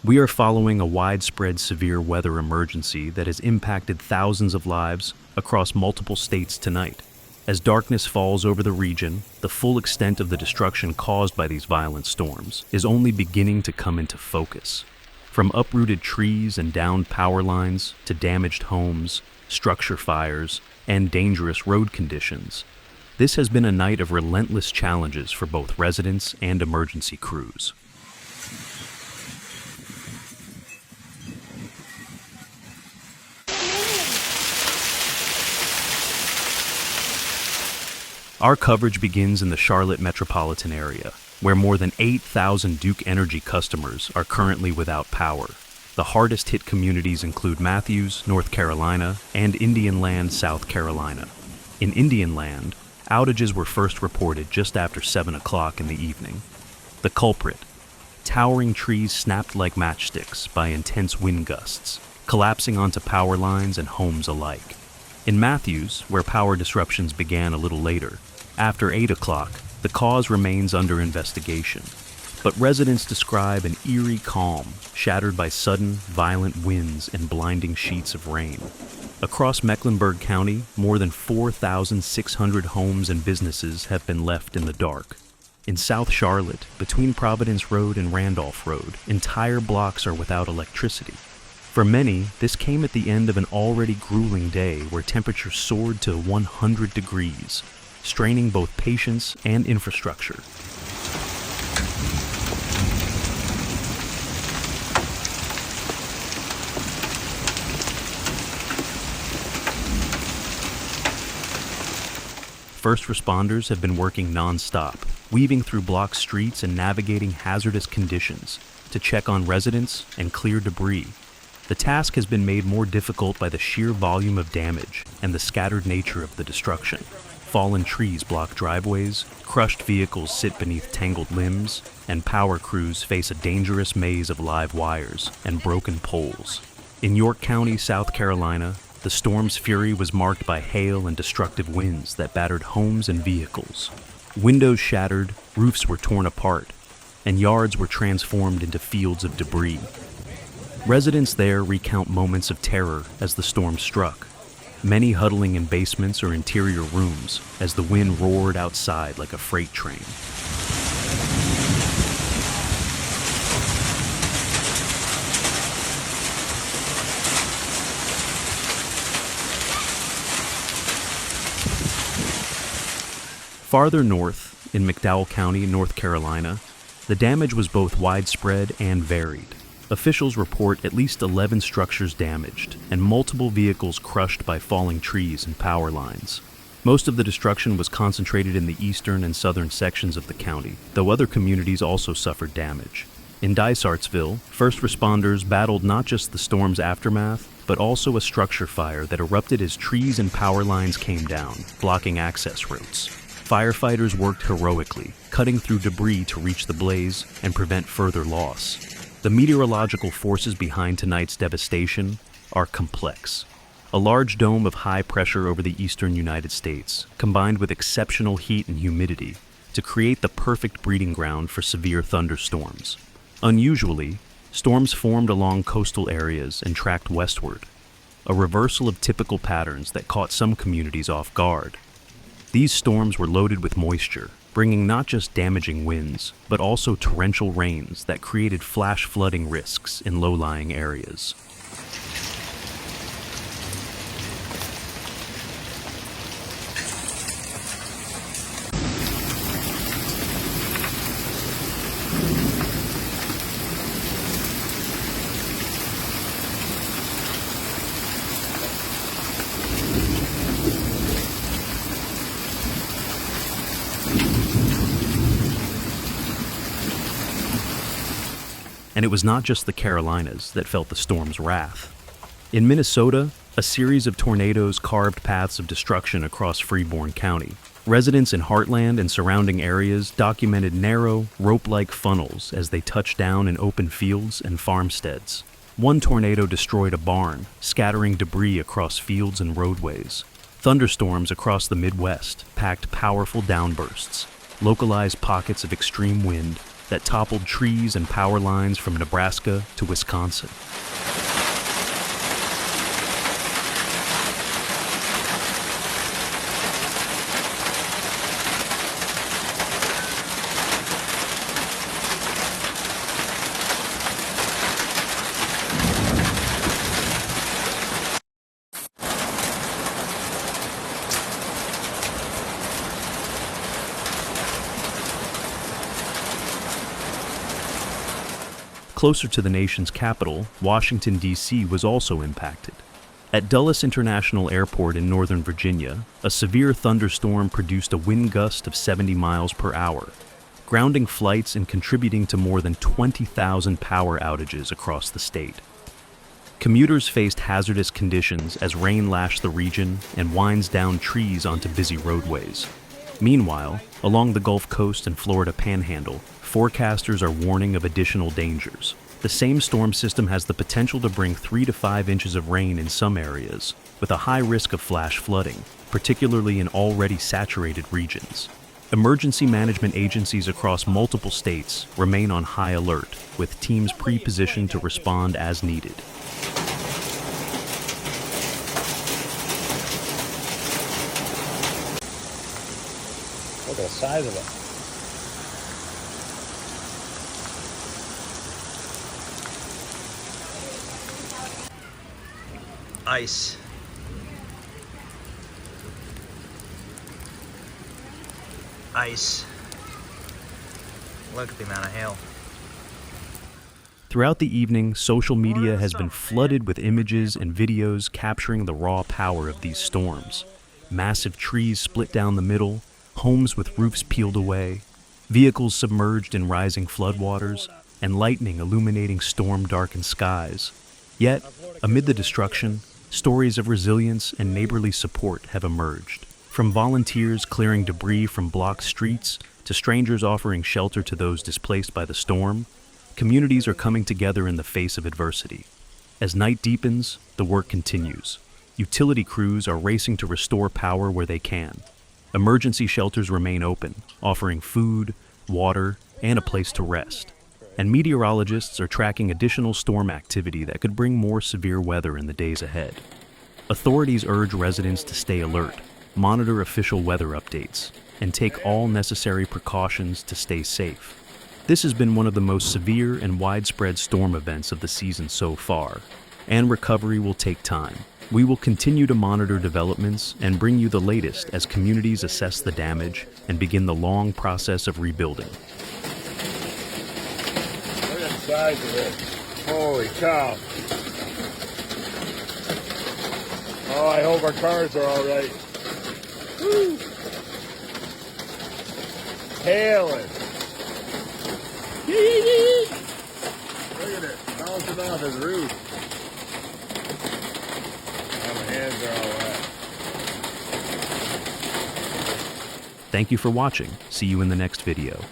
We are following a widespread severe weather emergency that has impacted thousands of lives across multiple states tonight. As darkness falls over the region, the full extent of the destruction caused by these violent storms is only beginning to come into focus. From uprooted trees and downed power lines to damaged homes, structure fires, and dangerous road conditions, this has been a night of relentless challenges for both residents and emergency crews. Our coverage begins in the Charlotte metropolitan area, where more than 8,000 Duke Energy customers are currently without power. The hardest hit communities include Matthews, North Carolina, and Indian Land, South Carolina. In Indian Land, outages were first reported just after 7 o'clock in the evening. The culprit: towering trees snapped like matchsticks by intense wind gusts, collapsing onto power lines and homes alike. In Matthews, where power disruptions began a little later, after 8 o'clock, the cause remains under investigation. But residents describe an eerie calm, shattered by sudden, violent winds and blinding sheets of rain. Across Mecklenburg County, more than 4,600 homes and businesses have been left in the dark. In South Charlotte, between Providence Road and Randolph Road, entire blocks are without electricity. For many, this came at the end of an already grueling day where temperatures soared to 100 degrees, straining both patience and infrastructure. First responders have been working non-stop, weaving through block streets and navigating hazardous conditions to check on residents and clear debris. The task has been made more difficult by the sheer volume of damage and the scattered nature of the destruction. Fallen trees block driveways, crushed vehicles sit beneath tangled limbs, and power crews face a dangerous maze of live wires and broken poles. In York County, South Carolina, the storm's fury was marked by hail and destructive winds that battered homes and vehicles. Windows shattered, roofs were torn apart, and yards were transformed into fields of debris. Residents there recount moments of terror as the storm struck, many huddling in basements or interior rooms as the wind roared outside like a freight train. Farther north, in McDowell County, North Carolina, the damage was both widespread and varied. Officials report at least 11 structures damaged and multiple vehicles crushed by falling trees and power lines. Most of the destruction was concentrated in the eastern and southern sections of the county, though other communities also suffered damage. In Dysartsville, first responders battled not just the storm's aftermath, but also a structure fire that erupted as trees and power lines came down, blocking access routes. Firefighters worked heroically, cutting through debris to reach the blaze and prevent further loss. The meteorological forces behind tonight's devastation are complex. A large dome of high pressure over the eastern United States, combined with exceptional heat and humidity, to create the perfect breeding ground for severe thunderstorms. Unusually, storms formed along coastal areas and tracked westward, a reversal of typical patterns that caught some communities off guard. These storms were loaded with moisture, bringing not just damaging winds, but also torrential rains that created flash flooding risks in low-lying areas. And it was not just the Carolinas that felt the storm's wrath. In Minnesota, a series of tornadoes carved paths of destruction across Freeborn County. Residents in Heartland and surrounding areas documented narrow, rope-like funnels as they touched down in open fields and farmsteads. One tornado destroyed a barn, scattering debris across fields and roadways. Thunderstorms across the Midwest packed powerful downbursts, localized pockets of extreme wind, that toppled trees and power lines from Nebraska to Wisconsin. Closer to the nation's capital, Washington, D.C. was also impacted. At Dulles International Airport in Northern Virginia, a severe thunderstorm produced a wind gust of 70 miles per hour, grounding flights and contributing to more than 20,000 power outages across the state. Commuters faced hazardous conditions as rain lashed the region and winds down trees onto busy roadways. Meanwhile, along the Gulf Coast and Florida Panhandle, forecasters are warning of additional dangers. The same storm system has the potential to bring 3 to 5 inches of rain in some areas, with a high risk of flash flooding, particularly in already saturated regions. Emergency management agencies across multiple states remain on high alert, with teams pre-positioned to respond as needed. Look at the size of it. Ice. Ice. Look at the amount of hail. Throughout the evening, social media has been flooded with images and videos capturing the raw power of these storms. Massive trees split down the middle, homes with roofs peeled away, vehicles submerged in rising floodwaters, and lightning illuminating storm-darkened skies. Yet, amid the destruction, stories of resilience and neighborly support have emerged. From volunteers clearing debris from blocked streets to strangers offering shelter to those displaced by the storm, communities are coming together in the face of adversity. As night deepens, the work continues. Utility crews are racing to restore power where they can. Emergency shelters remain open, offering food, water, and a place to rest. And meteorologists are tracking additional storm activity that could bring more severe weather in the days ahead. Authorities urge residents to stay alert, monitor official weather updates, and take all necessary precautions to stay safe. This has been one of the most severe and widespread storm events of the season so far, and recovery will take time. We will continue to monitor developments and bring you the latest as communities assess the damage and begin the long process of rebuilding. Size of it. Holy cow. Oh, I hope our cars are all right. Woo. Hailing. Look at it. Bouncing off his roof. Oh, my hands are all wet. Thank you for watching. See you in the next video.